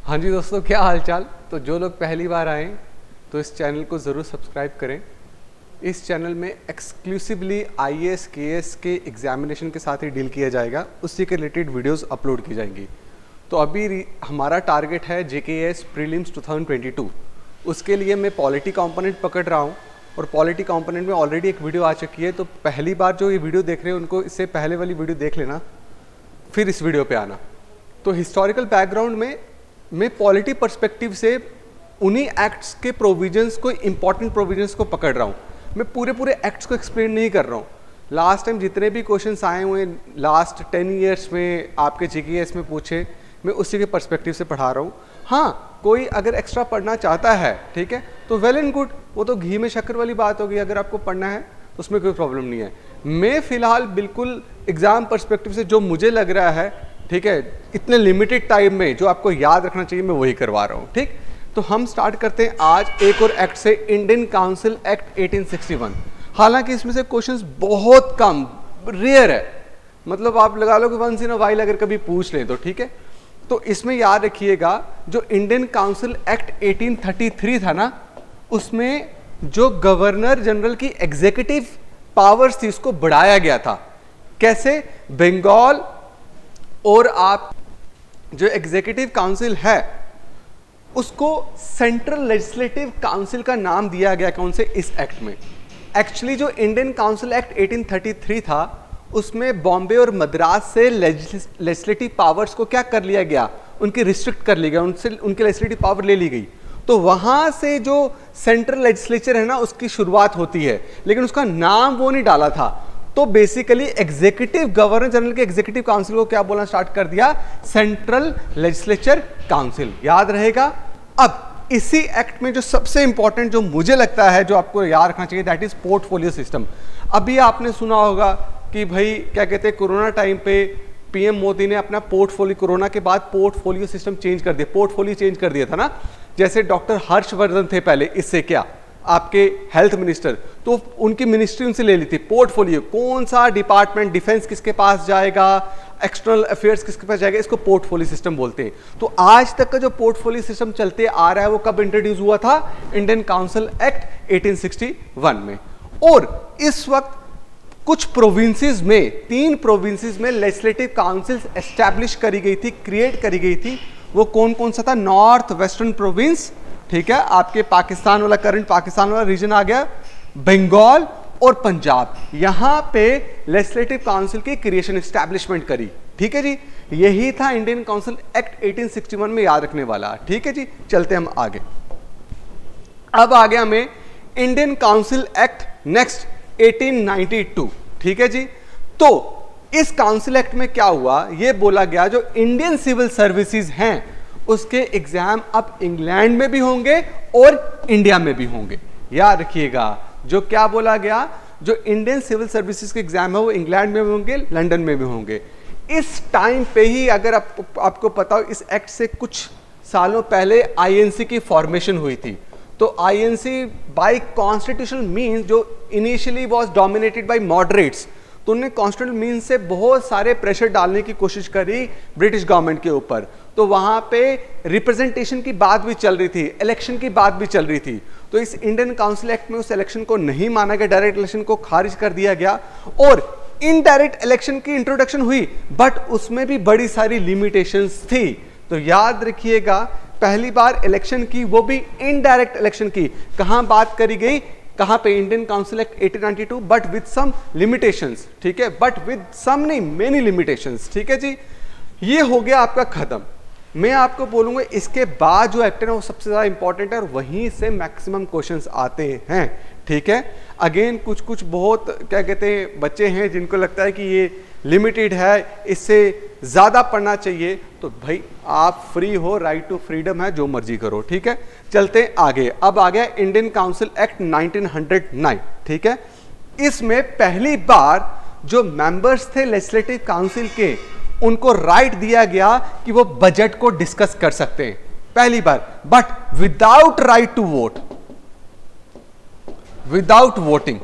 हाँ जी दोस्तों, क्या हाल चाल। तो जो लोग पहली बार आए तो इस चैनल को ज़रूर सब्सक्राइब करें। इस चैनल में एक्सक्लूसिवली IAS KS के एग्जामिनेशन के साथ ही डील किया जाएगा, उसी के रिलेटेड वीडियोस अपलोड की जाएंगी। तो अभी हमारा टारगेट है JKS प्रीलिम्स 2022। उसके लिए मैं पॉलिटी कंपोनेंट पकड़ रहा हूँ और पॉलिटी कंपोनेंट में ऑलरेडी एक वीडियो आ चुकी है। तो पहली बार जो ये वीडियो देख रहे हैं उनको इससे पहले वाली वीडियो देख लेना, फिर इस वीडियो पे आना। तो हिस्टोरिकल बैकग्राउंड में मैं पॉलिटी पर्सपेक्टिव से उन्हीं एक्ट्स के प्रोविजंस को, इंपॉर्टेंट प्रोविजंस को पकड़ रहा हूँ। मैं पूरे एक्ट्स को एक्सप्लेन नहीं कर रहा हूँ। लास्ट टाइम जितने भी क्वेश्चंस आए हुए लास्ट 10 ईयर्स में आपके JKS में पूछे, मैं उसी के पर्सपेक्टिव से पढ़ा रहा हूँ। हाँ, कोई अगर एक्स्ट्रा पढ़ना चाहता है, ठीक है, तो वेल एंड गुड, वो तो घी में शक्कर वाली बात होगी। अगर आपको पढ़ना है तो उसमें कोई प्रॉब्लम नहीं है। मैं फिलहाल बिल्कुल एग्जाम पर्सपेक्टिव से जो मुझे लग रहा है, ठीक है, इतने लिमिटेड टाइम में जो आपको याद रखना चाहिए, मैं वही करवा रहा हूँ। ठीक, तो हम स्टार्ट करते हैं आज एक और एक्ट से, इंडियन काउंसिल एक्ट 1861। हालांकि इसमें से क्वेश्चंस बहुत कम, रेयर है, मतलब आप लगा लो कि वंस इन अ वाइल अगर कभी पूछ लें तो, ठीक है। तो इसमें याद रखिएगा, जो इंडियन काउंसिल एक्ट 1833 था ना, उसमें जो गवर्नर जनरल की एग्जीक्यूटिव पावर्स थी उसको बढ़ाया गया था। कैसे? बंगाल और आप जो एग्जीक्यूटिव काउंसिल है उसको सेंट्रल लेजिस्लेटिव काउंसिल का नाम दिया गया। कौन से? इस एक्ट में। एक्चुअली जो इंडियन काउंसिल एक्ट 1833 था उसमें बॉम्बे और मद्रास से लेजिस्लेटिव पावर्स को क्या कर लिया गया? उनकी रिस्ट्रिक्ट कर लिया गया, उनसे उनकी लेजिस्लेटिव पावर ले ली गई। तो वहां से जो सेंट्रल लेजिस्लेचर है ना, उसकी शुरुआत होती है, लेकिन उसका नाम वो नहीं डाला था। तो बेसिकली एग्जीक्यूटिव, गवर्नर जनरल के एग्जीक्यूटिव काउंसिल को क्या बोलना स्टार्ट कर दिया? Central legislature council. याद रहेगा। अब इसी एक्ट में जो सबसे इंपॉर्टेंट जो मुझे लगता है, जो आपको याद रखना चाहिए, दैट इज पोर्टफोलियो सिस्टम। अभी आपने सुना होगा कि भाई क्या कहते हैं, कोरोना टाइम पे PM मोदी ने अपना पोर्टफोलियो, कोरोना के बाद पोर्टफोलियो सिस्टम चेंज कर दिया, पोर्टफोलियो चेंज कर दिया था ना। जैसे डॉक्टर हर्षवर्धन थे पहले, इससे क्या आपके हेल्थ मिनिस्टर, तो उनकी मिनिस्ट्री उनसे ले ली थी। पोर्टफोलियो, कौन सा डिपार्टमेंट, डिफेंस किसके पास जाएगा, एक्सटर्नल अफेयर्स किसके पास जाएगा, इसको पोर्टफोलियो सिस्टम बोलते हैं। तो आज तक का जो पोर्टफोलियो सिस्टम चलते आ रहा है वो कब इंट्रोड्यूस हुआ था? इंडियन काउंसिल एक्ट 1861 में। और इस वक्त कुछ प्रोविंसेस में, 3 प्रोविंसेस में लेजिस्लेटिव काउंसिल एस्टैब्लिश करी गई थी, क्रिएट करी गई थी। वो कौन कौन सा था? नॉर्थ वेस्टर्न प्रोविंस, ठीक है, आपके पाकिस्तान वाला, करंट पाकिस्तान वाला रीजन आ गया, बंगाल और पंजाब। यहां पे लेजिस्लेटिव काउंसिल की क्रिएशन, एस्टैब्लिशमेंट करी। ठीक है जी, यही था इंडियन काउंसिल एक्ट 1861 में याद रखने वाला। ठीक है जी, चलते हम आगे। अब आ गया हमें इंडियन काउंसिल एक्ट नेक्स्ट 1892। ठीक है जी। तो इस काउंसिल एक्ट में क्या हुआ? यह बोला गया जो इंडियन सिविल सर्विसेज हैं उसके एग्जाम अब इंग्लैंड में भी होंगे और इंडिया में भी होंगे। याद रखिएगा, जो क्या बोला गया, जो इंडियन सिविल सर्विसेज के एग्जाम है वो इंग्लैंड में भी होंगे, लंदन में भी होंगे। इस टाइम पे ही, अगर आपको पता हो, इस एक्ट से कुछ सालों पहले INC की फॉर्मेशन हुई थी। तो INC बाय कॉन्स्टिट्यूशनल मीन्स, जो initially was dominated by moderates, तो उन्होंने कॉन्स्टिट्यूशनल मीन्स से बहुत सारे प्रेशर डालने की कोशिश करी ब्रिटिश गवर्नमेंट के ऊपर। तो वहां पे रिप्रेजेंटेशन की बात भी चल रही थी, इलेक्शन की बात भी चल रही थी। तो इस इंडियन काउंसिल एक्ट में उस इलेक्शन को नहीं माना गया, डायरेक्ट इलेक्शन को खारिज कर दिया गया और इनडायरेक्ट इलेक्शन की इंट्रोडक्शन हुई, बट उसमें भी बड़ी सारी लिमिटेशंस थी। तो याद रखिएगा, पहली बार इलेक्शन की, वो भी इनडायरेक्ट इलेक्शन की, कहां बात करी गई? कहां पे? Indian council act 1892, but with some limitations. ठीक है, बट विद सम नहीं, मेनी लिमिटेशंस। ठीक है जी, ये हो गया आपका खत्म। मैं आपको बोलूंगा इसके बाद जो एक्ट है ना वो सबसे ज्यादा इंपॉर्टेंट है और वहीं से मैक्सिमम क्वेश्चंस आते हैं। ठीक है, अगेन कुछ बहुत क्या कहते हैं बच्चे हैं जिनको लगता है कि ये लिमिटेड है, इससे ज्यादा पढ़ना चाहिए। तो भाई आप फ्री हो, राइट टू फ्रीडम है, जो मर्जी करो। ठीक है, चलते आगे। अब आ गया इंडियन काउंसिल एक्ट 1909। ठीक है, इसमें पहली बार जो मेंबर्स थे लेजिस्लेटिव काउंसिल के, उनको राइट दिया गया कि वो बजट को डिस्कस कर सकते हैं, पहली बार, but without right to vote, without voting,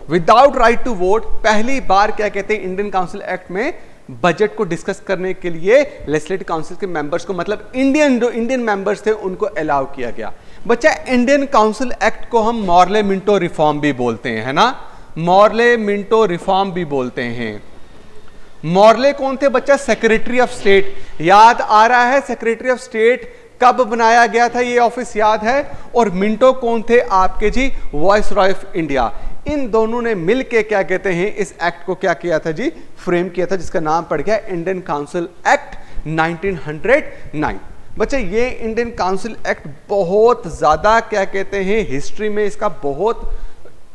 without right to vote. पहली बार क्या कहते हैं इंडियन काउंसिल एक्ट में बजट को डिस्कस करने के लिए लेजिस्लेटिव काउंसिल के मेंबर्स को, मतलब इंडियन मेंबर्स थे, उनको अलाउ किया गया। बच्चा इंडियन काउंसिल एक्ट को हम मॉर्ले मिंटो रिफॉर्म भी बोलते हैं, है ना, मॉर्ले मिंटो रिफॉर्म भी बोलते हैं। मॉर्ले कौन थे बच्चा? Secretary of state. याद आ रहा है सेक्रेटरी ऑफ स्टेट कब बनाया गया था, ये ऑफिस याद है? और मिंटो कौन थे आपके जी? Viceroy of India. इन दोनों ने मिलके क्या कहते हैं, इस एक्ट को क्या किया था जी? फ्रेम किया था, जिसका नाम पड़ गया इंडियन काउंसिल एक्ट 1909। बच्चे ये इंडियन काउंसिल एक्ट बहुत ज्यादा क्या कहते हैं, हिस्ट्री में इसका बहुत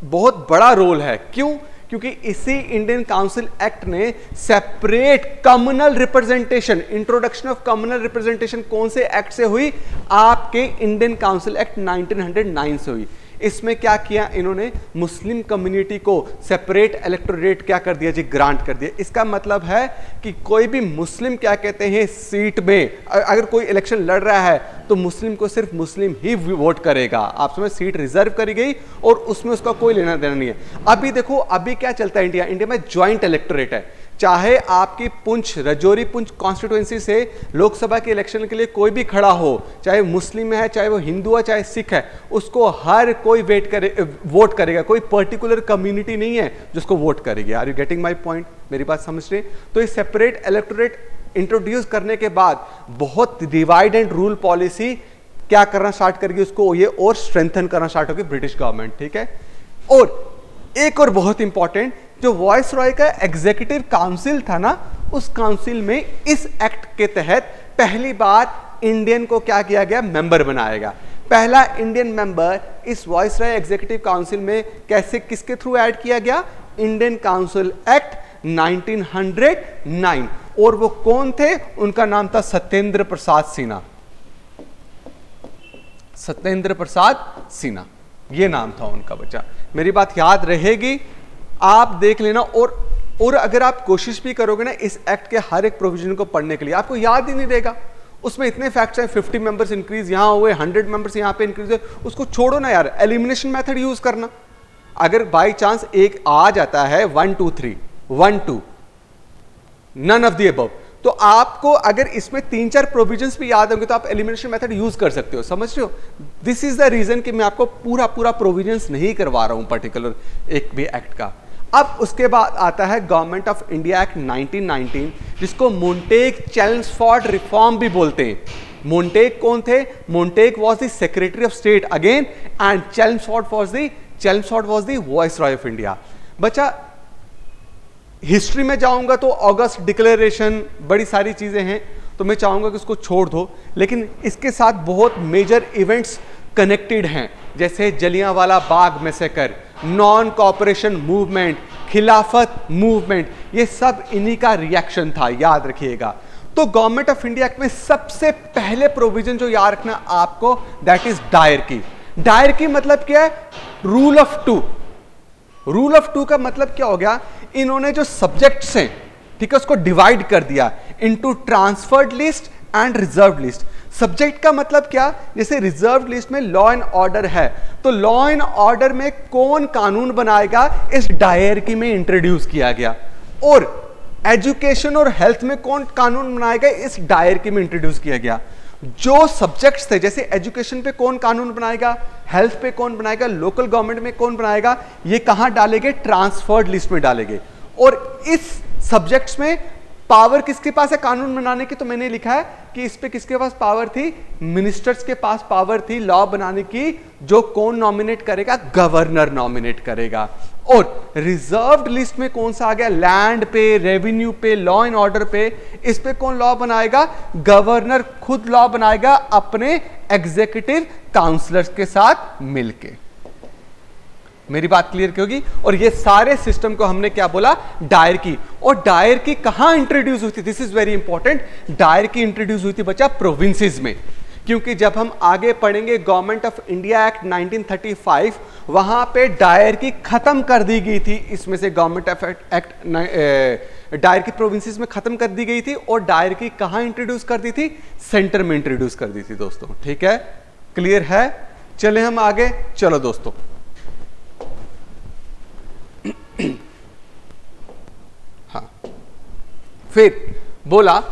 बहुत बड़ा रोल है। क्यों? क्योंकि इसी इंडियन काउंसिल एक्ट ने separate communal representation, introduction of communal representation कौन से एक्ट से हुई? आपके इंडियन काउंसिल एक्ट 1909 से हुई। इसमें क्या किया इन्होंने? मुस्लिम कम्युनिटी को सेपरेट इलेक्टोरेट क्या कर दिया जी? ग्रांट कर दिया। इसका मतलब है कि कोई भी मुस्लिम क्या कहते हैं सीट में, अगर कोई इलेक्शन लड़ रहा है तो मुस्लिम को सिर्फ मुस्लिम ही वोट करेगा। आप समझ, सीट रिजर्व करी गई और उसमें उसका कोई लेना देना नहीं है। अभी देखो अभी क्या चलता है इंडिया में ज्वाइंट इलेक्टोरेट है। चाहे आपकी पुंछ, रजौरी पुंछ कॉन्स्टिट्यूएंसी से लोकसभा के इलेक्शन के लिए कोई भी खड़ा हो, चाहे मुस्लिम है, चाहे वो हिंदू है, चाहे सिख है, उसको हर कोई वोट करेगा। कोई पर्टिकुलर कम्युनिटी नहीं है जिसको वोट करेगी। Are you getting my point? मेरी बात समझ रहे? तो इस सेपरेट इलेक्टोरेट इंट्रोड्यूस करने के बाद बहुत डिवाइड एंड रूल पॉलिसी क्या करना स्टार्ट करेगी, उसको ये और स्ट्रेंथन करना स्टार्ट होगी ब्रिटिश गवर्नमेंट। ठीक है। और एक और बहुत इंपॉर्टेंट, जो वॉइस रॉय का एग्जीक्यूटिव काउंसिल था ना, उस काउंसिल में इस एक्ट के तहत पहली बार इंडियन को क्या किया गया? मेंबर बनाएगा। पहला इंडियन मेंबर इस वॉइस रॉय एग्जीक्यूटिव काउंसिल में कैसे, किसके थ्रू ऐड किया गया? Indian council act 1909। और वो कौन थे? उनका नाम था सत्येंद्र प्रसाद सिन्हा। सत्येंद्र प्रसाद सिन्हा, ये नाम था उनका। बच्चा मेरी बात याद रहेगी, आप देख लेना। और अगर आप कोशिश भी करोगे ना इस एक्ट के हर एक प्रोविजन को पढ़ने के लिए, आपको याद ही नहीं रहेगा। उसमें इतने फैक्ट्स हैं, 50 मेंबर्स इंक्रीज यहां हुए, 100 मेंबर्स यहां पे इंक्रीज हुए, उसको छोड़ो ना यार, एलिमिनेशन मेथड यूज करना। अगर बाई चांस एक आ जाता है 1 2 3 1 2 नन ऑफ द अबव, तो आपको अगर इसमें 3-4 प्रोविजंस भी याद होंगे तो आप एलिमिनेशन मेथड यूज कर सकते हो। समझ रहे हो? दिस इज द रीजन कि मैं आपको पूरा प्रोविजंस नहीं करवा रहा हूं पर्टिकुलर एक भी एक्ट का। अब उसके बाद आता है गवर्नमेंट ऑफ इंडिया एक्ट 1919, जिसको मोंटेग चेल्मसफोर्ड रिफॉर्म भी बोलते हैं। मोंटेग कौन थे? Montagu was the secretary of state again, and Chelmsford was the viceroy of India. बच्चा हिस्ट्री में जाऊंगा तो ऑगस्ट डिक्लेरेशन, बड़ी सारी चीजें हैं, तो मैं चाहूंगा कि उसको छोड़ दो। लेकिन इसके साथ बहुत मेजर इवेंट्स कनेक्टेड हैं, जैसे Jallianwala Bagh massacre, non cooperation movement, खिलाफत मूवमेंट, ये सब इन्हीं का रिएक्शन था, याद रखिएगा। तो गवर्नमेंट ऑफ इंडिया एक्ट में सबसे पहले प्रोविजन जो याद रखना आपको, दैट इज डायरकी। डायरकी मतलब क्या है? Rule of two. Rule of two का मतलब क्या हो गया? इन्होंने जो सब्जेक्ट्स हैं, ठीक है, उसको डिवाइड कर दिया into transferred list and reserve list. Subject का मतलब क्या? जैसे रिजर्व लिस्ट में लॉ एंड ऑर्डर है, तो लॉ एंड ऑर्डर में कौन कानून बनाएगा, इस डायरकी में इंट्रोड्यूस किया गया। और एजुकेशन और हेल्थ में कौन कानून बनाएगा, इस डायरकी में इंट्रोड्यूस किया गया। जो सब्जेक्ट्स थे, जैसे एजुकेशन पे कौन कानून बनाएगा, हेल्थ पे कौन बनाएगा, लोकल गवर्नमेंट में कौन बनाएगा, ये कहां डालेंगे? ट्रांसफर्ड लिस्ट में डालेंगे। और इस सब्जेक्ट्स में पावर किसके पास है कानून बनाने की? तो मैंने लिखा है कि इस पे किसके पास पावर थी? मिनिस्टर्स के पास पावर थी लॉ बनाने की। जो कौन नॉमिनेट करेगा? गवर्नर नॉमिनेट करेगा। और रिजर्व्ड लिस्ट में कौन सा आ गया? लैंड पे, रेवेन्यू पे, लॉ एंड ऑर्डर पे, इस पे कौन लॉ बनाएगा? गवर्नर खुद लॉ बनाएगा अपने एग्जीक्यूटिव काउंसलर्स के साथ मिलके। मेरी बात क्लियर क्योंकि, और ये सारे सिस्टम को हमने क्या बोला? डायरकी। और डायरकी कहां इंट्रोड्यूस हुई थी? This is very important. Dyarchy introduce हुई थी बच्चा प्रोविंसेस में, क्योंकि जब हम आगे पढ़ेंगे गवर्नमेंट ऑफ इंडिया एक्ट 1935, वहां पे डायरकी खत्म कर दी गई थी। इसमें से government of act dyarchy provinces में खत्म कर दी गई थी। और डायरकी कहां इंट्रोड्यूस कर दी थी? सेंटर में इंट्रोड्यूस कर दी थी दोस्तों। ठीक है, क्लियर है? चले हम आगे। चलो दोस्तों, हाँ, फिर बोला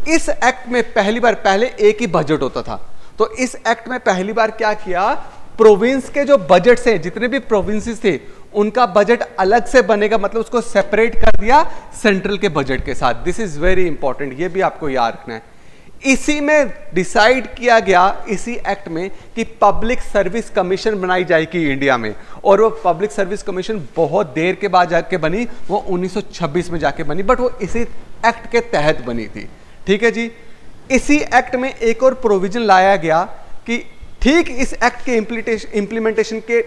इस एक्ट में पहली बार, पहले एक ही बजट होता था, तो इस एक्ट में पहली बार क्या किया, प्रोविंस के जो बजट से, जितने भी प्रोविंसेस थे उनका बजट अलग से बनेगा, मतलब उसको सेपरेट कर दिया सेंट्रल के बजट के साथ। दिस इज वेरी इंपॉर्टेंट, ये भी आपको याद रखना है। इसी में डिसाइड किया गया, इसी एक्ट में, कि पब्लिक सर्विस कमीशन बनाई जाएगी इंडिया में, और वो पब्लिक सर्विस कमीशन बहुत देर के बाद जाके बनी, वो 1926 में जाके बनी, बट वो इसी एक्ट के तहत बनी थी। ठीक है जी। इसी एक्ट में एक और प्रोविजन लाया गया कि ठीक इस एक्ट के इंप्लीमेंटेशन के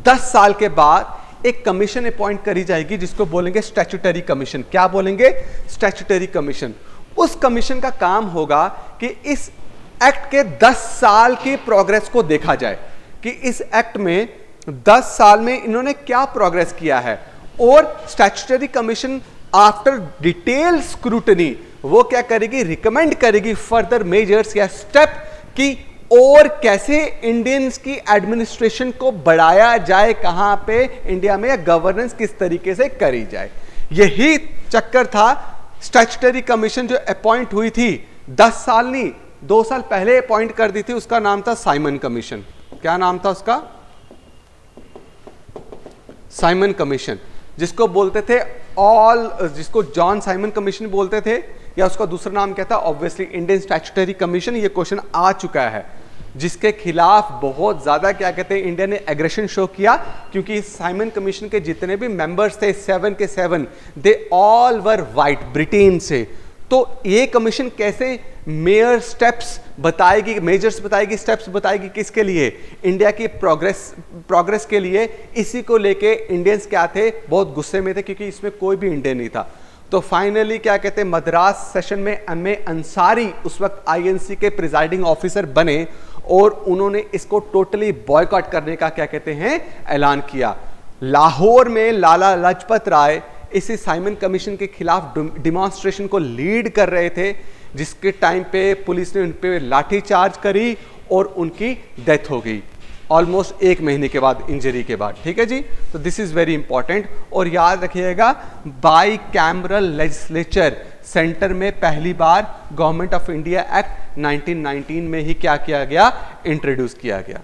10 साल के बाद एक कमीशन अपॉइंट करी जाएगी जिसको बोलेंगे स्टैट्यूटरी कमीशन। क्या बोलेंगे? Statutory commission. उस कमीशन का काम होगा कि इस एक्ट के 10 साल की प्रोग्रेस को देखा जाए कि इस एक्ट में 10 साल में इन्होंने क्या प्रोग्रेस किया है, और statutory commission after detail scrutiny वो क्या करेगी, रिकमेंड करेगी फर्दर मेजर्स या स्टेप कि और कैसे इंडियंस की एडमिनिस्ट्रेशन को बढ़ाया जाए, कहां पे इंडिया में, या गवर्नेंस किस तरीके से करी जाए। यही चक्कर था स्टैट्यूटरी कमीशन जो अपॉइंट हुई थी 10 साल नहीं 2 साल पहले अपॉइंट कर दी थी, उसका नाम था साइमन कमीशन। क्या नाम था उसका? साइमन कमीशन, जिसको बोलते थे जिसको जॉन साइमन कमीशन बोलते थे, या उसका दूसरा नाम क्या था? Obviously Indian statutory commission. ये क्वेश्चन आ चुका है, जिसके खिलाफ बहुत ज्यादा क्या कहते हैं इंडिया ने एग्रेशन शो किया, क्योंकि साइमन कमीशन के जितने भी मेंबर्स थे 7 के 7 they all were white, Britain से। तो ये कमीशन कैसे मेयर स्टेप्स बताएगी, मेजर्स बताएगी, स्टेप्स बताएगी, किसके लिए? इंडिया की प्रोग्रेस के लिए। इसी को लेके इंडियंस क्या थे, बहुत गुस्से में थे, क्योंकि इसमें कोई भी इंडियन नहीं था। तो फाइनली क्या कहते हैं, मद्रास सेशन में एम.ए. अंसारी उस वक्त आईएनसी के प्रिजाइडिंग ऑफिसर बने, और उन्होंने इसको टोटली बॉयकॉट करने का क्या कहते हैं ऐलान किया। लाहौर में लाला लाजपत राय इसी साइमन कमीशन के खिलाफ डिमॉन्स्ट्रेशन को लीड कर रहे थे, जिसके टाइम पे पुलिस ने उन पे लाठीचार्ज करी और उनकी डेथ हो गई ऑलमोस्ट 1 महीने के बाद, इंजरी के बाद। ठीक है जी। तो दिस इज वेरी इंपॉर्टेंट। और याद रखिएगा, बाई कैमरल लेजिस्लेचर, सेंटर में पहली बार गवर्नमेंट ऑफ इंडिया एक्ट 1919 में ही क्या किया गया, इंट्रोड्यूस किया गया।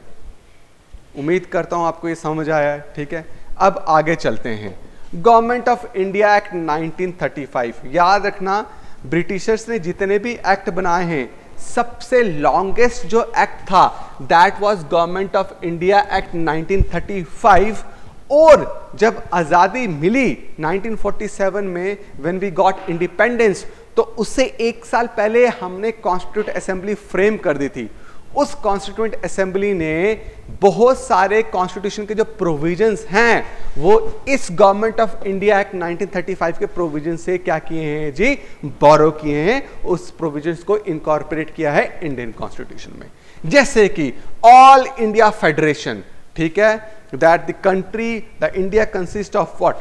उम्मीद करता हूं आपको ये समझ आया है। ठीक है, अब आगे चलते हैं। गवर्नमेंट ऑफ इंडिया एक्ट 1935, याद रखना ब्रिटिशर्स ने जितने भी एक्ट बनाए हैं, सबसे लॉन्गेस्ट जो एक्ट था that was government of India act 1935। और जब आजादी मिली 1947 में, व्हेन वी गॉट इंडिपेंडेंस, तो उससे 1 साल पहले हमने कॉन्स्टिट्यूंट असेंबली फ्रेम कर दी थी। उस कॉन्स्टिट्यूंट असेंबली ने बहुत सारे कॉन्स्टिट्यूशन के जो प्रोविजंस हैं वो इस गवर्नमेंट ऑफ इंडिया एक्ट 1935 के प्रोविजन से क्या किए हैं जी, बोरो किए हैं। उस प्रोविजंस को इनकॉर्पोरेट किया है इंडियन कॉन्स्टिट्यूशन में। जैसे कि ऑल इंडिया फेडरेशन, ठीक है, that the country, the India consist of what,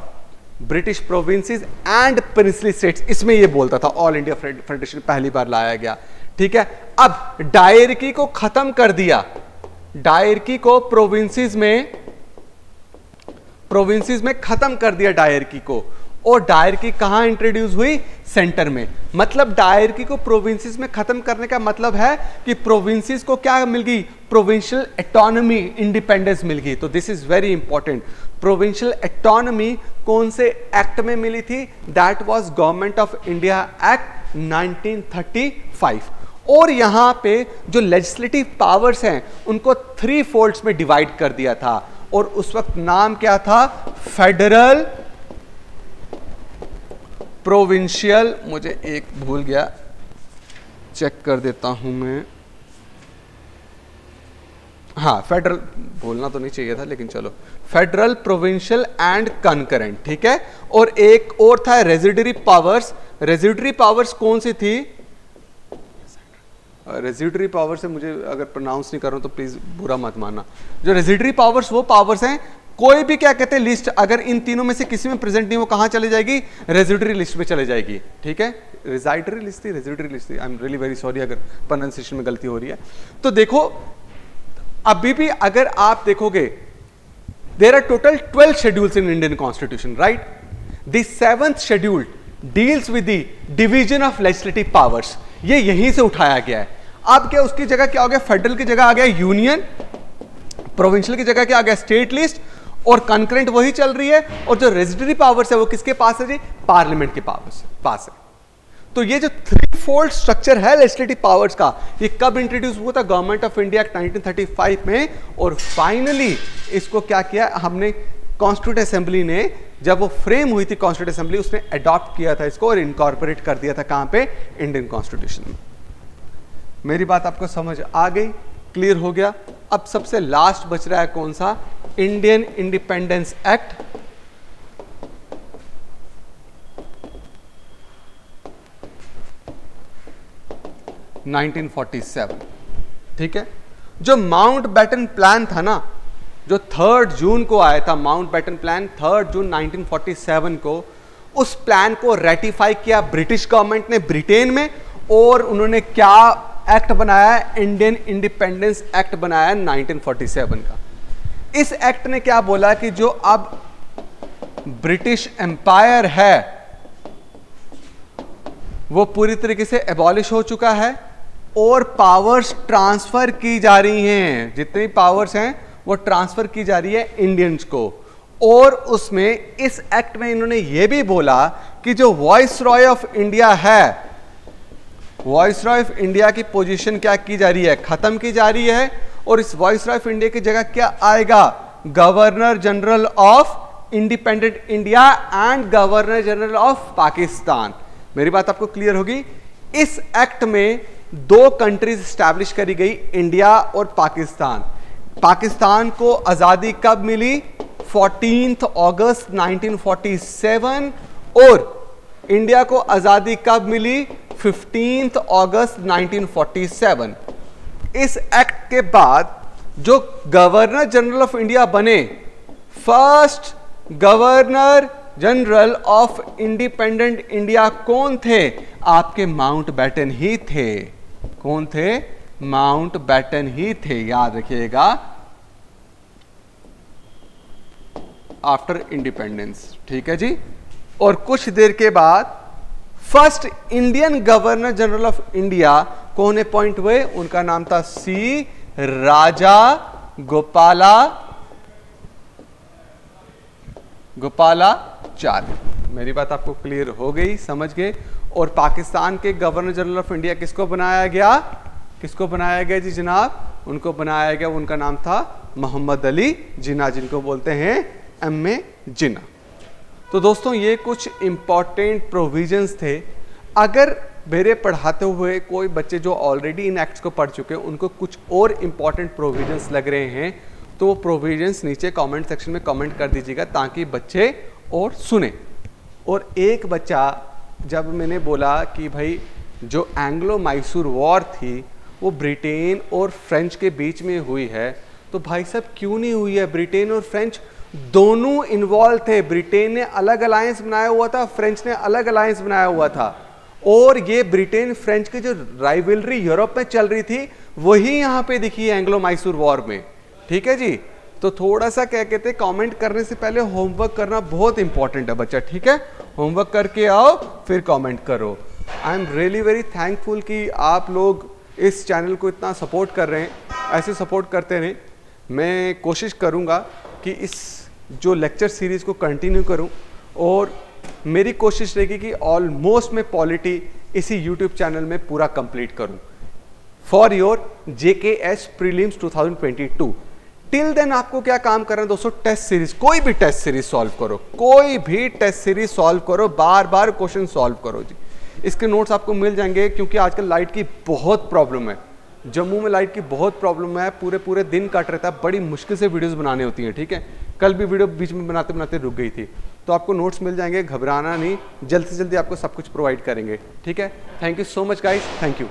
British provinces and princely states, इसमें ये बोलता था। ऑल इंडिया फेडरेशन पहली बार लाया गया। ठीक है, अब डायरकी को खत्म कर दिया, डायरकी को प्रोविंसेस में खत्म कर दिया डायरकी को। और डायरकी कहां इंट्रोड्यूस हुई, सेंटर में। मतलब डायरकी को प्रोविंसेस में खत्म करने का मतलब है कि प्रोविंसेस को क्या मिल गई, प्रोविंशियल ऑटोनॉमी, इंडिपेंडेंस मिल गई। तो this is very important. Provincial autonomy कौन से एक्ट में मिली थी, that was government of India act 1935। और यहां पे जो लेजिस्लेटिव पावर्स हैं उनको 3 फोल्ड्स में डिवाइड कर दिया था, और उस वक्त नाम क्या था, फेडरल, प्रोविंशियल, मुझे एक भूल गया, चेक कर देता हूं मैं, हाँ फेडरल बोलना तो नहीं चाहिए था लेकिन चलो, फेडरल, प्रोविंशियल एंड कंकरेंट। ठीक है, और एक और था रेजिडरी पावर्स। रेजिडरी पावर्स कौन सी थी, रेजिडरी पावर से मुझे अगर प्रोनाउंस नहीं कर रहा हूं तो प्लीज बुरा मत मानना। जो रेजिडरी पावर्स वो पावर्स हैं, कोई भी क्या कहते हैं लिस्ट, अगर इन तीनों में से किसी में प्रेजेंट नहीं, वो कहां चली जाएगी, रेजिडरी लिस्ट में चले जाएगी। ठीक है, रेजिडरी लिस्ट थी, रेजिडरी लिस्ट थी, I am really very sorry अगर प्रोनाउंसिएशन में गलती हो रही है। तो देखो अभी भी अगर आप देखोगे, there are total 12 schedules in Indian constitution, right. The 7th schedule deals with the division of legislative powers, ये यहीं से उठाया गया है। अब क्या उसकी जगह क्या हो गया, फेडरल की जगह आ गया यूनियन, प्रोविंशियल की जगह क्या आ गया स्टेट लिस्ट, और कंकरेंट वही चल रही है, और जो रेजिडेंसी पावर्स है वो किसके पास है जी, पार्लियामेंट के पास है। तो ये जो थ्री फोल्ड स्ट्रक्चर है लेजिस्लेटिव पावर्स का, ये कब इंट्रोड्यूस हुआ था, गवर्नमेंट ऑफ इंडिया एक्ट 1935 में, और फाइनली इसको क्या किया हमने, कॉन्स्टिट्यूट असेंबली ने, जब वो फ्रेम हुई थी कॉन्स्टिट्यूट असेंबली, उसने अडॉप्ट किया था इसको और इनकॉर्पोरेट कर दिया था कहां पे, इंडियन कॉन्स्टिट्यूशन में। मेरी बात आपको समझ आ गई, क्लियर हो गया। अब सबसे लास्ट बच रहा है कौन सा, इंडियन इंडिपेंडेंस एक्ट 1947, ठीक है। जो माउंट बैटन प्लान था ना, जो 3 जून को आया था, माउंट बैटन प्लान 3 जून 1947 को, उस प्लान को रेटिफाई किया ब्रिटिश गवर्नमेंट ने ब्रिटेन में, और उन्होंने क्या एक्ट बनाया, इंडियन इंडिपेंडेंस एक्ट बनाया 1947 का। इस एक्ट ने क्या बोला कि जो अब ब्रिटिश एम्पायर है वो पूरी तरीके से एबॉलिश हो चुका है, और पावर्स ट्रांसफर की जा रही हैं, जितनी पावर्स हैं वो ट्रांसफर की जा रही है इंडियंस को। और उसमें इस एक्ट में इन्होंने ये भी बोला कि जो वॉइस रॉय ऑफ इंडिया है, वॉइस रॉय ऑफ इंडिया की पोजीशन क्या की जा रही है, खत्म की जा रही है, और इस वॉइस रॉय ऑफ इंडिया की जगह क्या आएगा, governor general of independent India and governor general of Pakistan. मेरी बात आपको क्लियर होगी। इस एक्ट में 2 कंट्रीज स्टैब्लिश करी गई, इंडिया और पाकिस्तान। पाकिस्तान को आजादी कब मिली, 14 अगस्त 1947, और इंडिया को आजादी कब मिली, 15 अगस्त 1947। इस एक्ट के बाद जो गवर्नर जनरल ऑफ इंडिया बने, first governor general of independent India कौन थे, आपके माउंट बैटन ही थे। कौन थे, माउंट बैटन ही थे, याद रखिएगा, आफ्टर इंडिपेंडेंस, ठीक है जी। और कुछ देर के बाद first Indian governor general of India कौन अपॉइंट हुए, उनका नाम था सी राजा गोपालाचार्य। मेरी बात आपको क्लियर हो गई, समझ गए। और पाकिस्तान के गवर्नर जनरल ऑफ इंडिया किसको बनाया गया, किसको बनाया गया जी जनाब, उनको बनाया गया, उनका नाम था मोहम्मद अली जिन्ना, जिनको बोलते हैं एम.ए. जिन्ना। तो दोस्तों ये कुछ इंपॉर्टेंट प्रोविजंस थे। अगर मेरे पढ़ाते हुए कोई बच्चे जो ऑलरेडी इन एक्ट्स को पढ़ चुके हैं, उनको कुछ और इंपॉर्टेंट प्रोविजंस लग रहे हैं, तो वो प्रोविजंस नीचे कमेंट सेक्शन में कमेंट कर दीजिएगा, ताकि बच्चे और सुने। और एक बच्चा, जब मैंने बोला कि भाई जो एंग्लो मैसूर वॉर थी वो ब्रिटेन और फ्रेंच के बीच में हुई है, तो भाई साहब क्यों नहीं हुई है, ब्रिटेन और फ्रेंच दोनों इन्वॉल्व थे। ब्रिटेन ने अलग अलायंस बनाया हुआ था, फ्रेंच ने अलग अलायंस बनाया हुआ था, और ये ब्रिटेन फ्रेंच की जो राइवलरी यूरोप में चल रही थी वही यहाँ पे दिखी है एंग्लो मैसूर वॉर में, ठीक है जी। तो थोड़ा सा क्या कहते हैं, कमेंट करने से पहले होमवर्क करना बहुत इंपॉर्टेंट है बच्चा, ठीक है। होमवर्क करके आओ फिर कमेंट करो। I am really very thankful कि आप लोग इस चैनल को इतना सपोर्ट कर रहे हैं, ऐसे सपोर्ट करते रहें। मैं कोशिश करूँगा कि इस जो लेक्चर सीरीज़ को कंटिन्यू करूं, और मेरी कोशिश रहेगी कि ऑलमोस्ट मैं पॉलिटी इसी यूट्यूब चैनल में पूरा कंप्लीट करूं for your JKS prelims 2022। Till then आपको क्या काम करना है दोस्तों, टेस्ट सीरीज, कोई भी टेस्ट सीरीज सॉल्व करो, कोई भी टेस्ट सीरीज सॉल्व करो, बार बार क्वेश्चन सॉल्व करो जी। इसके नोट्स आपको मिल जाएंगे, क्योंकि आजकल लाइट की बहुत प्रॉब्लम है, जम्मू में लाइट की बहुत प्रॉब्लम है, पूरे दिन कट रहता है, बड़ी मुश्किल से वीडियोस बनाने होती हैं, ठीक है। कल भी वीडियो बीच में बनाते बनाते रुक गई थी, तो आपको नोट्स मिल जाएंगे, घबराना नहीं, जल्द से जल्दी आपको सब कुछ प्रोवाइड करेंगे, ठीक है। Thank you so much guys, thank you.